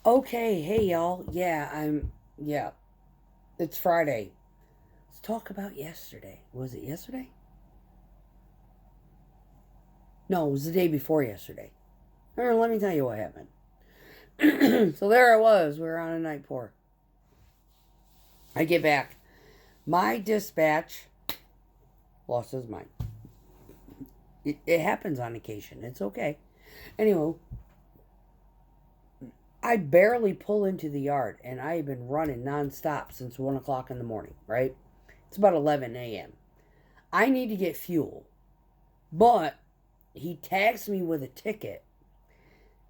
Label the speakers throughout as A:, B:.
A: Okay, hey y'all. Yeah, it's Friday. Let's talk about yesterday. Was it yesterday? No, it was the day before yesterday. Let me tell you what happened. So there I was. We were on a night pour. I get back. My dispatch lost his mind. It happens on occasion. It's okay. Anyway, I barely pull into the yard, and I have been running nonstop since 1 o'clock in the morning, right? It's about 11 a.m. I need to get fuel, but he tags me with a ticket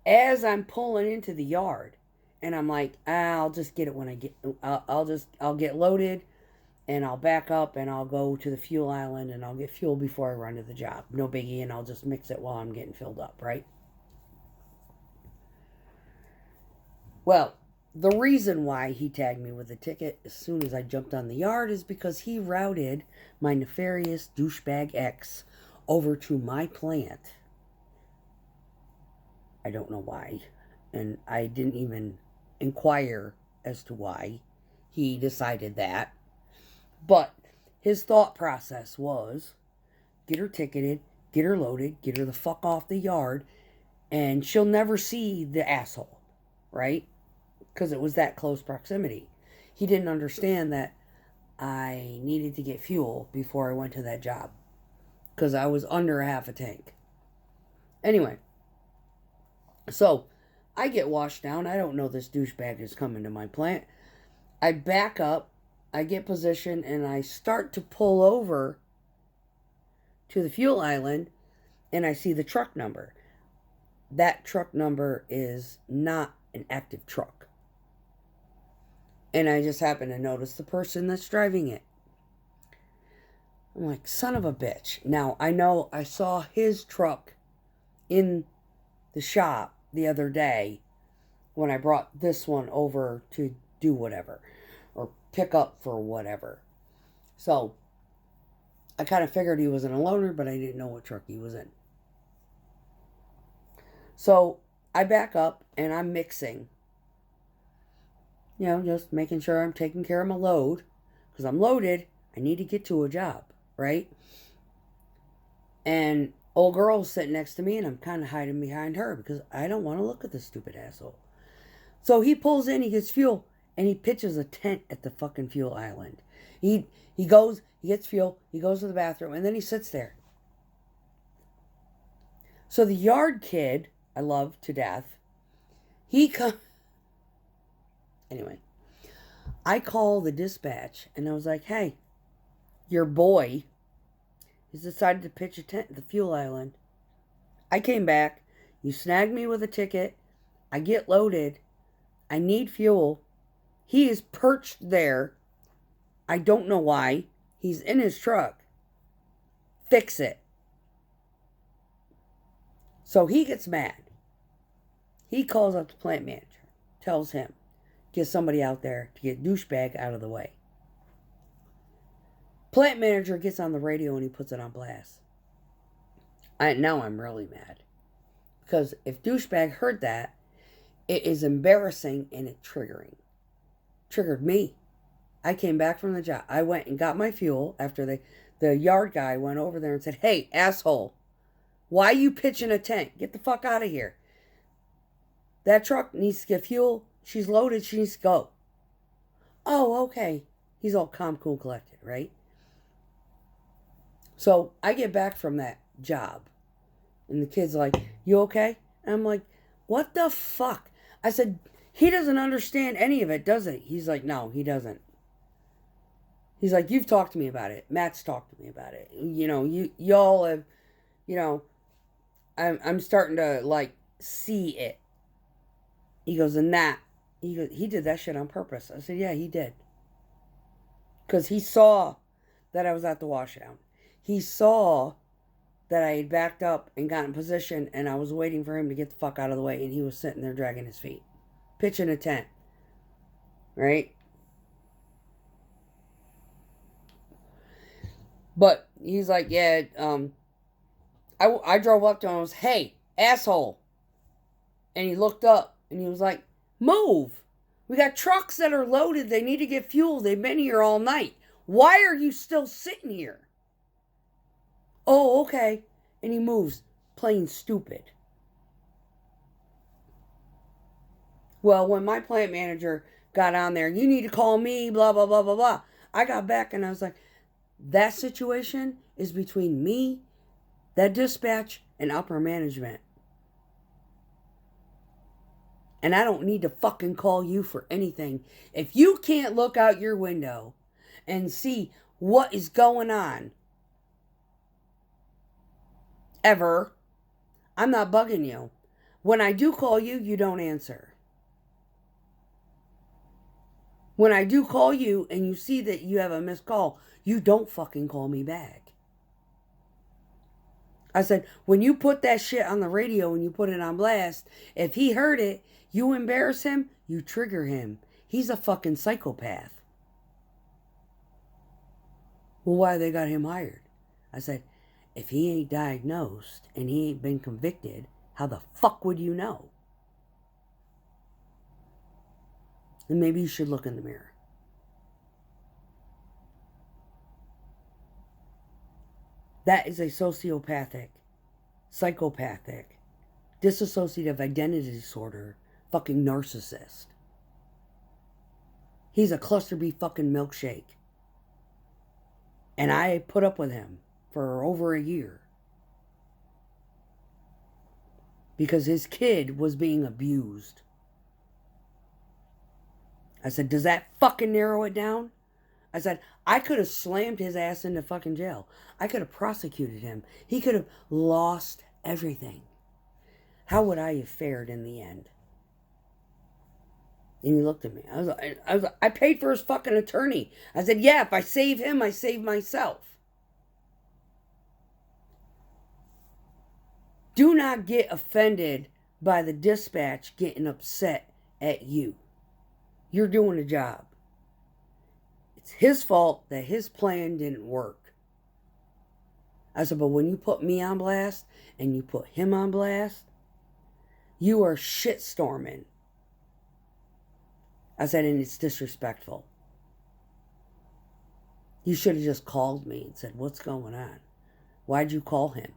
A: as I'm pulling into the yard. And I'm like, I'll just get it when I get, I'll get loaded and I'll back up and I'll go to the fuel island and I'll get fuel before I run to the job. No biggie. And I'll just mix it while I'm getting filled up, right? Well, the reason why he tagged me with a ticket as soon as I jumped on the yard is because he routed my nefarious douchebag ex over to my plant. I don't know why. And I didn't even inquire as to why he decided that. But his thought process was get her ticketed, get her loaded, get her the fuck off the yard, and she'll never see the asshole, right? Because it was that close proximity. He didn't understand that I needed to get fuel before I went to that job because I was under a half a tank. Anyway, so I get washed down. I don't know this douchebag is coming to my plant. I back up, I get position, and I start to pull over to the fuel island, and I see the truck number. That truck number is not an active truck. And I just happen to notice the person that's driving it. I'm like, son of a bitch. Now, I know I saw his truck in the shop the other day when I brought this one over to do whatever or pick up for whatever. So I kind of figured he wasn't a loaner, but I didn't know what truck he was in. So I back up and I'm mixing, just making sure I'm taking care of my load because I'm loaded. I need to get to a job, right? And old girl's sitting next to me and I'm kind of hiding behind her because I don't want to look at this stupid asshole. So he pulls in, he gets fuel, and he pitches a tent at the fucking fuel island. He goes, he gets fuel, he goes to the bathroom, and then he sits there. So the yard kid, I love to death, he comes. Anyway, I call the dispatch, and I was like, hey, your boy has decided to pitch a tent at the fuel island. I came back, you snagged me with a ticket, I get loaded, I need fuel. He is perched there. I don't know why. He's in his truck. Fix it. So he gets mad. He calls up the plant manager, tells him, get somebody out there to get douchebag out of the way. Plant manager gets on the radio and he puts it on blast. Now I'm really mad. Because if douchebag heard that, it is embarrassing and it's triggering. Triggered me. I came back from the job. I went and got my fuel after the yard guy went over there and said, hey, asshole, why you pitching a tent? Get the fuck out of here. That truck needs to get fuel. She's loaded. She needs to go. Oh, okay. He's all calm, cool, collected, right? So I get back from that job. And the kid's like, you okay? And I'm like, what the fuck? I said, he doesn't understand any of it, does he? He's like, no, he doesn't. He's like, you've talked to me about it. Matt's talked to me about it. Y'all have, I'm starting to, see it. He goes, he did that shit on purpose. I said, yeah, he did. Because he saw that I was at the washdown. He saw that I had backed up and got in position and I was waiting for him to get the fuck out of the way and he was sitting there dragging his feet. Pitching a tent. Right? But he's like, yeah, I drove up to him and was, hey, asshole. And he looked up and he was like, Move. We got trucks that are loaded. They need to get fuel. They've been here all night. Why are you still sitting here? Oh, okay. And he moves, plain stupid. Well, when my plant manager got on there, you need to call me, blah, blah, blah, blah, blah. I got back and I was like, that situation is between me, that dispatch, and upper management. And I don't need to fucking call you for anything. If you can't look out your window and see what is going on, ever, I'm not bugging you. When I do call you, you don't answer. When I do call you and you see that you have a missed call, you don't fucking call me back. I said, when you put that shit on the radio and you put it on blast, if he heard it, you embarrass him, you trigger him. He's a fucking psychopath. Well, why they got him hired? I said, if he ain't diagnosed and he ain't been convicted, how the fuck would you know? Then maybe you should look in the mirror. That is a sociopathic, psychopathic, dissociative identity disorder, fucking narcissist. He's a cluster B fucking milkshake. And I put up with him for over a year. Because his kid was being abused. I said, does that fucking narrow it down? I said, I could have slammed his ass into fucking jail. I could have prosecuted him. He could have lost everything. How would I have fared in the end? And he looked at me. I paid for his fucking attorney. I said, yeah, if I save him, I save myself. Do not get offended by the dispatch getting upset at you. You're doing a job. It's his fault that his plan didn't work. I said, but when you put me on blast and you put him on blast, you are shitstorming. I said, and it's disrespectful. You should have just called me and said, what's going on? Why'd you call him?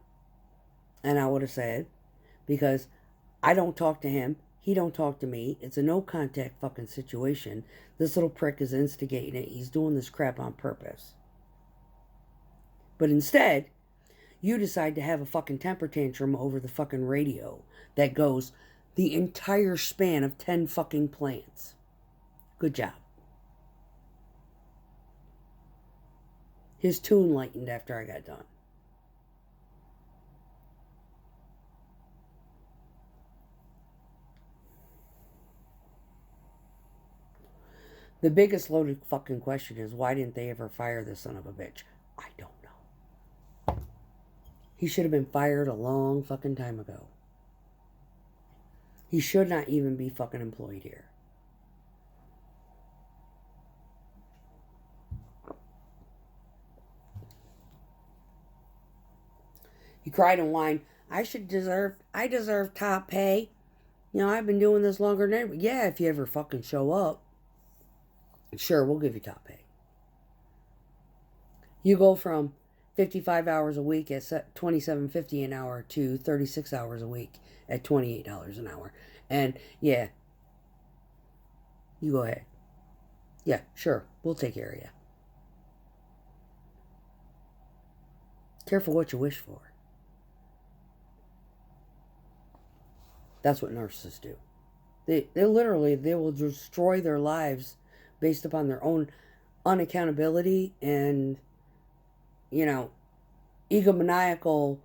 A: And I would have said, because I don't talk to him. He don't talk to me. It's a no contact fucking situation. This little prick is instigating it. He's doing this crap on purpose. But instead, you decide to have a fucking temper tantrum over the fucking radio that goes the entire span of 10 fucking plants. Good job. His tune lightened after I got done. The biggest loaded fucking question is, why didn't they ever fire this son of a bitch? I don't know. He should have been fired a long fucking time ago. He should not even be fucking employed here. He cried and whined, I deserve top pay. You know, I've been doing this longer than ever. Yeah, if you ever fucking show up. Sure, we'll give you top pay. You go from 55 hours a week at $27.50 an hour to 36 hours a week at $28 an hour. And yeah, you go ahead. Yeah, sure, we'll take care of you. Careful what you wish for. That's what narcissists do. They will destroy their lives based upon their own unaccountability and, egomaniacal,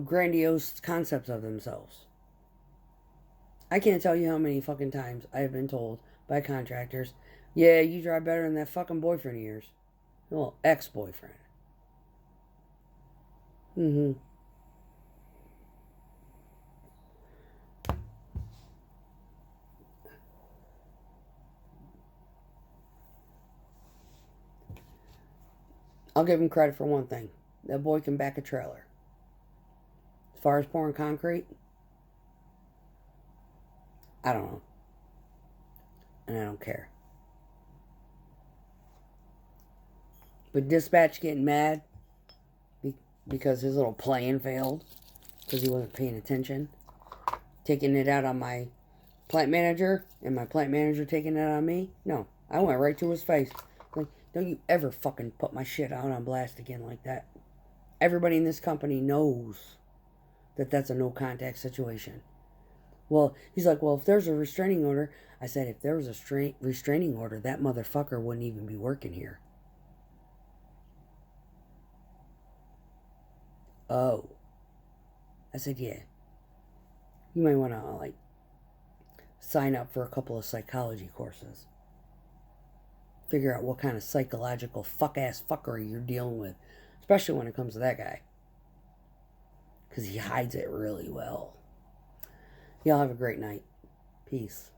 A: grandiose concepts of themselves. I can't tell you how many fucking times I've been told by contractors, yeah, you drive better than that fucking boyfriend of yours. Well, ex-boyfriend. I'll give him credit for one thing. That boy can back a trailer. As far as pouring concrete, I don't know. and I don't care. But dispatch getting mad because his little plan failed because he wasn't paying attention, taking it out on my plant manager, and my plant manager taking it on me. No, I went right to his face. Like, don't you ever fucking put my shit out on blast again like that. Everybody in this company knows that that's a no contact situation. Well, he's like, well, if there's a restraining order. I said, if there was a restraining order, that motherfucker wouldn't even be working here. Oh. I said, yeah. You might want to, like, sign up for a couple of psychology courses. Figure out what kind of psychological fuck-ass fuckery you're dealing with. Especially when it comes to that guy. Because he hides it really well. Y'all have a great night. Peace.